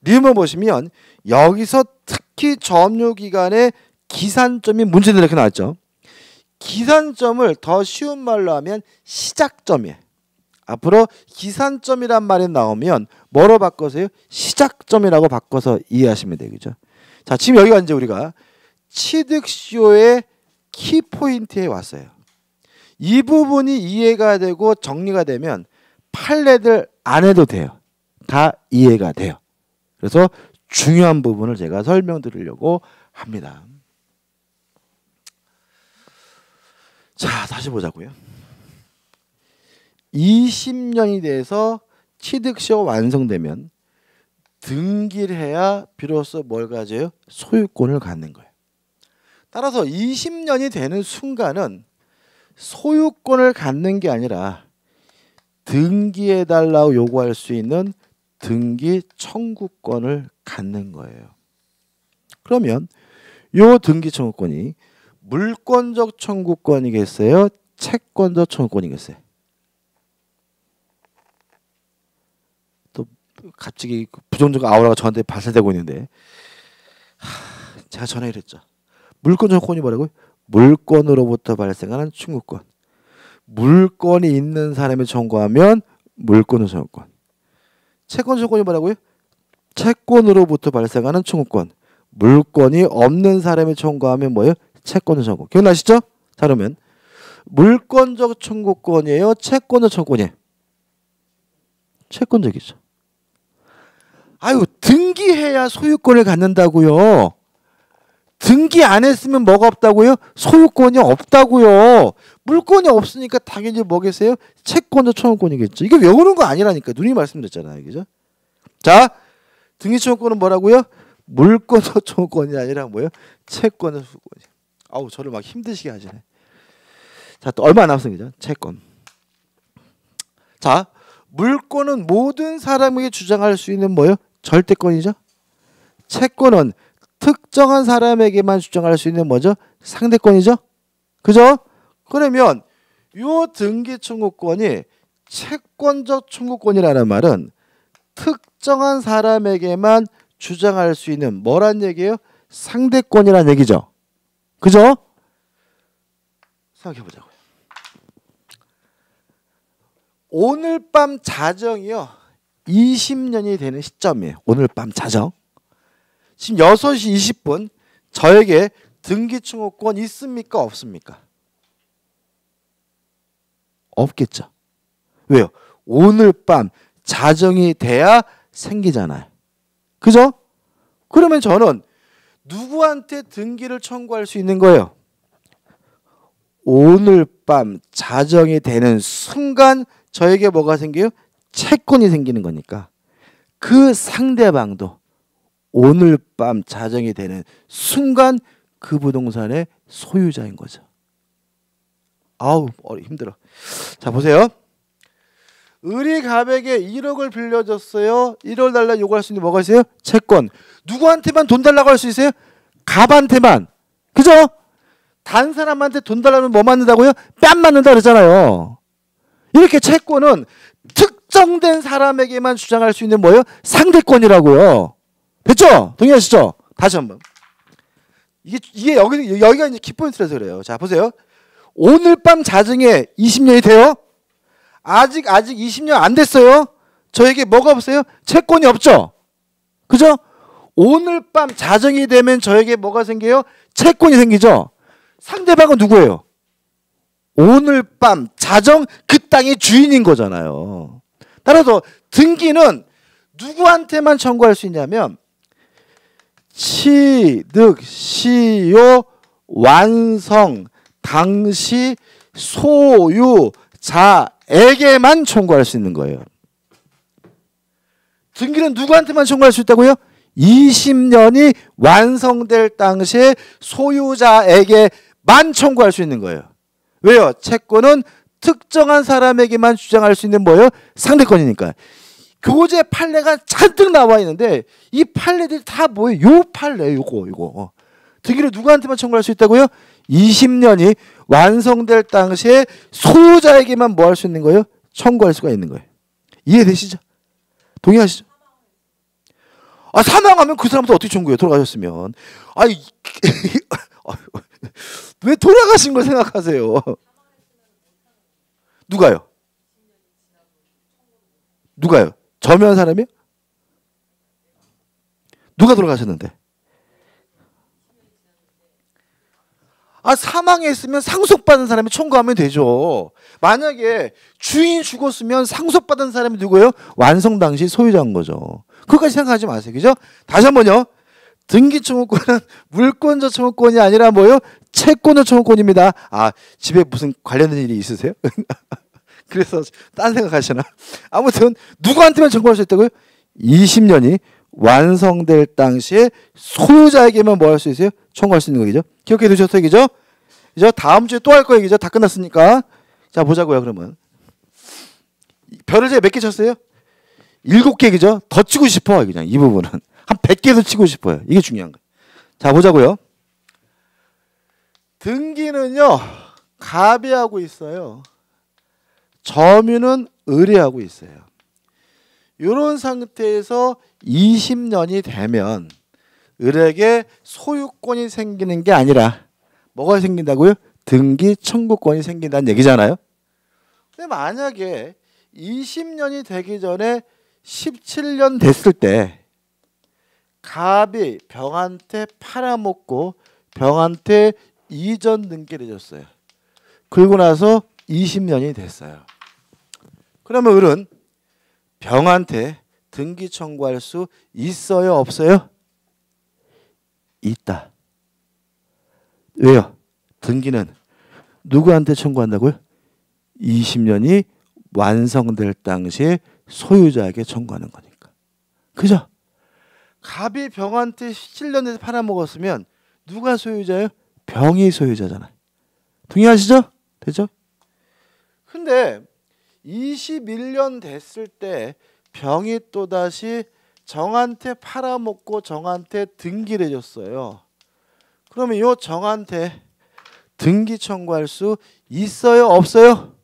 S1: 니은번 보시면 여기서 특히 점유기간의 기산점이 문제는 이렇게 나왔죠. 기산점을 더 쉬운 말로 하면 시작점이에요. 앞으로 기산점이란 말이 나오면 뭐로 바꿔서요? 시작점이라고 바꿔서 이해하시면 되겠죠. 자, 지금 여기가 이제 우리가 취득시효의 키포인트에 왔어요. 이 부분이 이해가 되고 정리가 되면 판례들 안 해도 돼요. 다 이해가 돼요. 그래서 중요한 부분을 제가 설명드리려고 합니다. 자, 다시 보자고요. 20년이 돼서 취득시효가 완성되면 등기를 해야 비로소 뭘 가져요? 소유권을 갖는 거예요. 따라서 20년이 되는 순간은 소유권을 갖는 게 아니라 등기해달라고 요구할 수 있는 등기 청구권을 갖는 거예요. 그러면 요 등기 청구권이 물권적 청구권이겠어요? 채권적 청구권이겠어요? 또 갑자기 부정적 아우라가 저한테 발산되고 있는데 제가 전에 이랬죠. 물권적 청구권이 뭐라고요? 물권으로부터 발생하는 청구권. 물권이 있는 사람이 청구하면 물권적 청구권. 채권적 청구권이 뭐라고요? 채권으로부터 발생하는 청구권. 물권이 없는 사람이 청구하면 뭐예요? 채권적 청구권. 기억나시죠? 자, 그러면 물권적 청구권이에요? 채권적 청구권이에요? 채권적이죠. 아유, 등기해야 소유권을 갖는다고요. 등기 안 했으면 뭐가 없다고요? 소유권이 없다고요. 물권이 없으니까 당연히 뭐겠어요? 채권적 청구권이겠죠. 이게 외우는 거 아니라니까. 누님이 말씀드렸잖아요. 그죠? 자, 등기 청구권은 뭐라고요? 물권적 청구권이 아니라 뭐예요? 채권적 청구권이에요. 아우, 저를 막 힘드시게 하시네. 자, 또 얼마 남았습니다. 채권. 자, 물권은 모든 사람에게 주장할 수 있는 뭐예요? 절대권이죠. 채권은 특정한 사람에게만 주장할 수 있는 뭐죠? 상대권이죠. 그죠? 그러면 요 등기 청구권이 채권적 청구권이라는 말은 특정한 사람에게만 주장할 수 있는 뭐란 얘기예요? 상대권이란 얘기죠. 그죠? 생각해 보자고요. 오늘 밤 자정이요. 20년이 되는 시점이에요. 오늘 밤 자정. 지금 6시 20분 저에게 등기 청구권 있습니까? 없습니까? 없겠죠. 왜요? 오늘 밤 자정이 돼야 생기잖아요. 그죠? 그러면 저는 누구한테 등기를 청구할 수 있는 거예요? 오늘 밤 자정이 되는 순간 저에게 뭐가 생겨요? 채권이 생기는 거니까 그 상대방도 오늘 밤 자정이 되는 순간 그 부동산의 소유자인 거죠. 아우, 힘들어. 자, 보세요. 을이 갑에게 1억을 빌려줬어요. 1억 달라 요구할 수 있는 뭐가 있어요? 채권. 누구한테만 돈 달라고 할 수 있어요? 갑한테만. 그죠? 단 사람한테 돈 달라면 뭐 맞는다고요? 뺨 맞는다 그러잖아요. 이렇게 채권은 특정된 사람에게만 주장할 수 있는 뭐예요? 상대권이라고요. 됐죠? 동의하시죠? 다시 한번. 이게 여기가 이제 키포인트라서 그래요. 자, 보세요. 오늘 밤 자정에 20년이 돼요? 아직 20년 안 됐어요? 저에게 뭐가 없어요? 채권이 없죠? 그죠? 오늘 밤 자정이 되면 저에게 뭐가 생겨요? 채권이 생기죠? 상대방은 누구예요? 오늘 밤 자정 그 땅의 주인인 거잖아요. 따라서 등기는 누구한테만 청구할 수 있냐면 취득 시효 완성 당시 소유자에게만 청구할 수 있는 거예요. 등기는 누구한테만 청구할 수 있다고요? 20년이 완성될 당시에 소유자에게만 청구할 수 있는 거예요. 왜요? 채권은 특정한 사람에게만 주장할 수 있는 뭐예요? 상대권이니까. 교재 판례가 잔뜩 나와 있는데 이 판례들이 다 뭐예요? 요 판례 요거. 등기를 누구한테만 청구할 수 있다고요? 20년이 완성될 당시에 소유자에게만 뭐 할 수 있는 거예요? 청구할 수가 있는 거예요. 이해되시죠? 동의하시죠? 아, 사망하면 그 사람도 어떻게 청구해요? 돌아가셨으면. 아니 왜 돌아가신 걸 생각하세요? 누가요? 저면 사람이요? 누가 돌아가셨는데? 아, 사망했으면 상속받은 사람이 청구하면 되죠. 만약에 주인 죽었으면 상속받은 사람이 누구예요? 완성 당시 소유자인 거죠. 그것까지 생각하지 마세요. 그죠? 다시 한번요. 등기 청구권은 물권자 청구권이 아니라 뭐예요? 채권자 청구권입니다. 아, 집에 무슨 관련된 일이 있으세요? 그래서 딴 생각하시나? 아무튼 누구한테만 청구할 수 있다고요? 20년이 완성될 당시에 소유자에게만 뭐 할 수 있어요? 청구할 수 있는 거죠. 기억해 두셨어요, 그죠? 이제 다음 주에 또 할 거예요, 그죠? 다 끝났으니까. 자, 보자고요, 그러면. 별을 제가 몇 개 쳤어요? 7개, 그죠? 더 치고 싶어, 그냥 이 부분은. 한 100개도 치고 싶어요. 이게 중요한 거예요. 자, 보자고요. 등기는요, 갑이 하고 있어요. 점유는 을이 하고 있어요. 이런 상태에서 20년이 되면 을에게 소유권이 생기는 게 아니라 뭐가 생긴다고요? 등기 청구권이 생긴다는 얘기잖아요. 근데 만약에 20년이 되기 전에 17년 됐을 때 갑이 병한테 팔아먹고 병한테 이전 등기를 해줬어요. 그리고 나서 20년이 됐어요. 그러면 을은 병한테 등기 청구할 수 있어요? 없어요? 있다. 왜요? 등기는 누구한테 청구한다고요? 20년이 완성될 당시에 소유자에게 청구하는 거니까. 그죠? 갑이 병한테 17년 돼서 팔아먹었으면 누가 소유자예요? 병이 소유자잖아요. 동의하시죠? 되죠? 근데 21년 됐을 때 병이 또다시 정한테 팔아먹고 정한테 등기를 해줬어요. 그러면 이 정한테 등기 청구할 수 있어요? 없어요?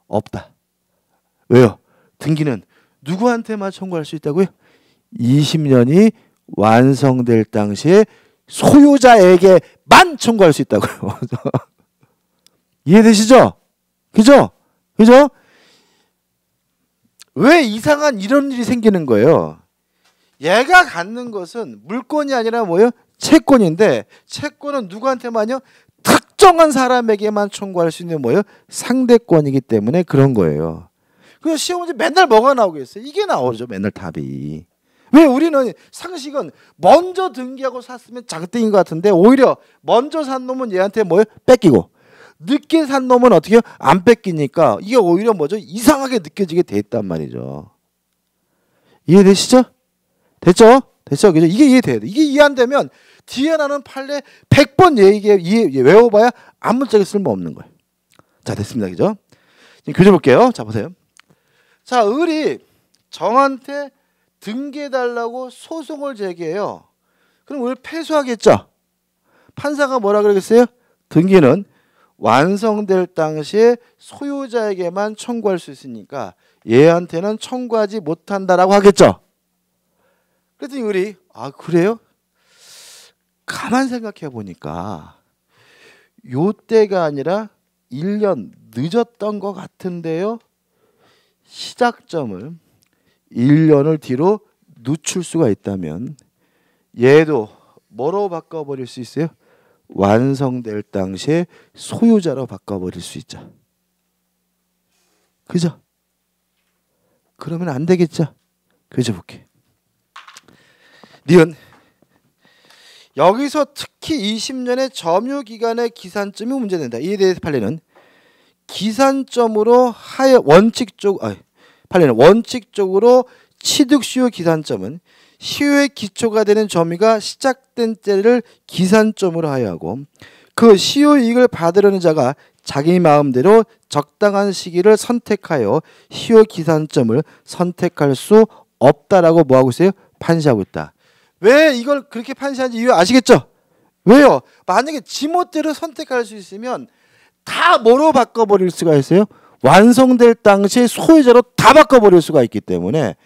S1: 없다. 왜요? 등기는 누구한테만 청구할 수 있다고요? 20년이 완성될 당시에 소유자에게만 청구할 수 있다고요. 이해되시죠? 그죠? 그죠? 왜 이상한 이런 일이 생기는 거예요? 얘가 갖는 것은 물건이 아니라 뭐예요? 채권인데 채권은 누구한테만요? 특정한 사람에게만 청구할 수 있는 뭐예요? 상대권이기 때문에 그런 거예요. 그래서 시험 문제 맨날 뭐가 나오겠어요? 이게 나오죠. 맨날 답이. 왜 우리는 상식은 먼저 등기하고 샀으면 장땡인 것 같은데 오히려 먼저 산 놈은 얘한테 뭐예요? 뺏기고 늦게 산 놈은 어떻게 해요? 안 뺏기니까 이게 오히려 뭐죠? 이상하게 느껴지게 돼 있단 말이죠. 이해되시죠? 됐죠? 됐죠? 그죠? 이게 이해돼야 돼. 이게 이해 안 되면 뒤에 나는 판례 100번 외워봐야 아무 짝에 쓸모없는 거예요. 자, 됐습니다. 그죠? 지금 교재 볼게요. 자, 보세요. 자, 을이 정한테 등기해달라고 소송을 제기해요. 그럼 을 패소하겠죠? 판사가 뭐라 그러겠어요? 등기는 완성될 당시에 소유자에게만 청구할 수 있으니까 얘한테는 청구하지 못한다라고 하겠죠? 그랬더니 을이 아, 그래요? 가만 생각해 보니까 요때가 아니라 1년 늦었던 것 같은데요. 시작점을 1년을 뒤로 늦출 수가 있다면 얘도 뭐로 바꿔버릴 수 있어요? 완성될 당시에 소유자로 바꿔버릴 수 있죠. 그죠? 그러면 안 되겠죠? 그죠? 볼게. 니은 여기서 특히 20년의 점유기간의 기산점이 문제된다. 이에 대해서 판례는 기산점으로 원칙적으로 취득시효 기산점은 시효의 기초가 되는 점유가 시작된 때를 기산점으로 하여하고 그 시효 이익을 받으려는 자가 자기 마음대로 적당한 시기를 선택하여 시효 기산점을 선택할 수 없다라고 뭐하고 있어요? 판시하고 있다. 왜 이걸 그렇게 판시하는지 이유 아시겠죠? 왜요? 만약에 지멋대로 선택할 수 있으면 다 뭐로 바꿔버릴 수가 있어요? 완성될 당시에 소유자로 다 바꿔버릴 수가 있기 때문에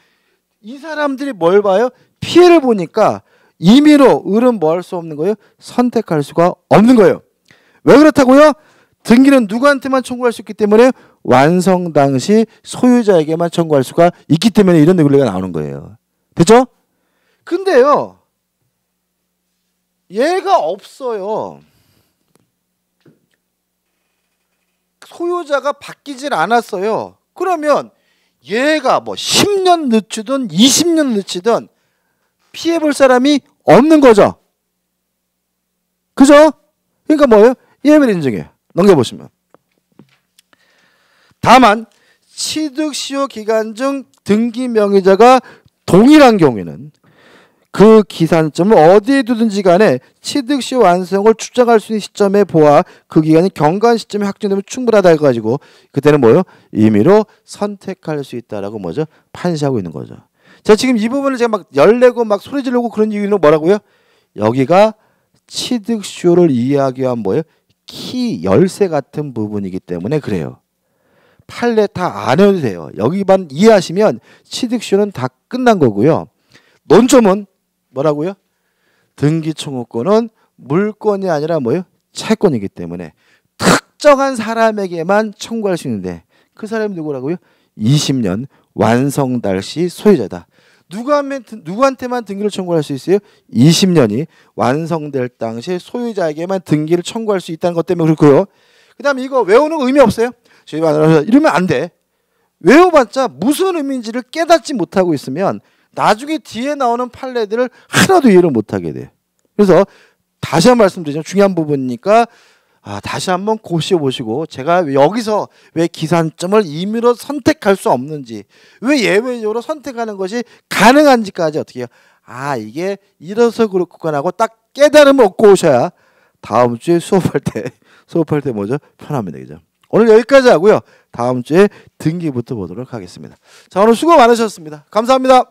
S1: 이 사람들이 뭘 봐요? 피해를 보니까 임의로 을은 뭐 할 수 없는 거예요? 선택할 수가 없는 거예요. 왜 그렇다고요? 등기는 누구한테만 청구할 수 있기 때문에 완성 당시 소유자에게만 청구할 수가 있기 때문에 이런 논리가 나오는 거예요. 됐죠? 근데요, 얘가 없어요. 소유자가 바뀌질 않았어요. 그러면 얘가 뭐 10년 늦추든 20년 늦추든 피해 볼 사람이 없는 거죠. 그죠? 그러니까 뭐예요? 예외를 인정해요. 넘겨보시면. 다만 취득시효 기간 중 등기 명의자가 동일한 경우에는 그 기산점을 어디에 두든지 간에 취득시효 완성을 추정할 수 있는 시점에 보아 그 기간이 경과한 시점에 확정되면 충분하다 해가지고 그때는 뭐요? 임의로 선택할 수 있다라고 뭐죠? 판시하고 있는 거죠. 자, 지금 이 부분을 제가 막 열내고 막 소리 지르고 그런 이유는 뭐라고요? 여기가 취득시효를 이해하기 위한 뭐예요? 키 열쇠 같은 부분이기 때문에 그래요. 판례 다 안 해도 돼요. 여기만 이해하시면 취득시효는 다 끝난 거고요. 논점은 뭐라고요? 등기 청구권은 물권이 아니라 뭐예요? 채권이기 때문에 특정한 사람에게만 청구할 수 있는데 그 사람이 누구라고요? 20년 완성 당시 소유자다. 누구한테만 등기를 청구할 수 있어요? 20년이 완성될 당시 소유자에게만 등기를 청구할 수 있다는 것 때문에 그렇고요. 그 다음에 이거 외우는 거 의미 없어요. 이러면 안 돼. 외워봤자 무슨 의미인지를 깨닫지 못하고 있으면 나중에 뒤에 나오는 판례들을 하나도 이해를 못하게 돼요. 그래서 다시 한번 말씀드리자면 중요한 부분이니까 다시 한번 고시보시고 제가 여기서 왜 기산점을 임의로 선택할 수 없는지 왜 예외적으로 선택하는 것이 가능한지까지 어떻게 해요? 이게 이래서 그렇구나 하고 딱 깨달음을 얻고 오셔야 다음 주에 수업할 때 뭐죠? 편합니다. 그죠? 오늘 여기까지 하고요. 다음 주에 등기부터 보도록 하겠습니다. 자, 오늘 수고 많으셨습니다. 감사합니다.